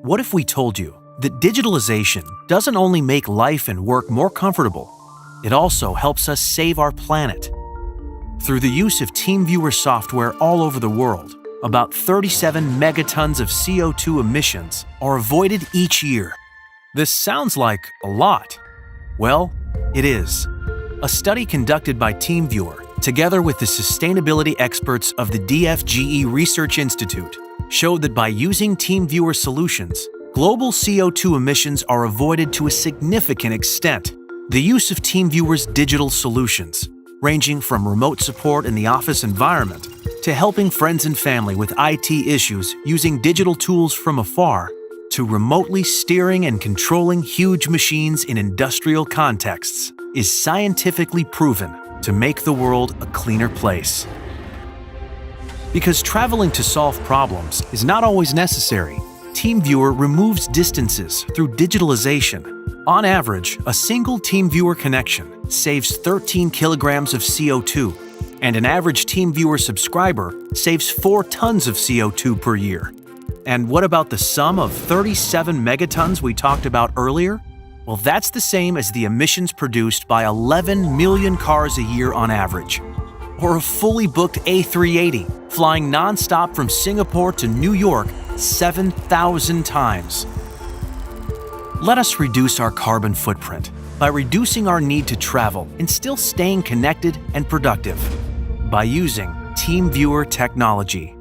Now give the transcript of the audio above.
What if we told you that digitalization doesn't only make life and work more comfortable, it also helps us save our planet? Through the use of TeamViewer software all over the world, about 37 megatons of CO2 emissions are avoided each year. This sounds like a lot. Well, it is. A study conducted by TeamViewer, together with the sustainability experts of the DFGE Research Institute, showed that by using TeamViewer solutions, global CO2 emissions are avoided to a significant extent. The use of TeamViewer's digital solutions, ranging from remote support in the office environment to helping friends and family with IT issues using digital tools from afar, to remotely steering and controlling huge machines in industrial contexts, is scientifically proven to make the world a cleaner place. Because traveling to solve problems is not always necessary, TeamViewer removes distances through digitalization. On average, a single TeamViewer connection saves 13 kilograms of CO2, and an average TeamViewer subscriber saves 4 tons of CO2 per year. And what about the sum of 37 megatons we talked about earlier? Well, that's the same as the emissions produced by 11 million cars a year on average. Or a fully booked A380 flying non-stop from Singapore to New York 7,000 times. Let us reduce our carbon footprint by reducing our need to travel and still staying connected and productive by using TeamViewer technology.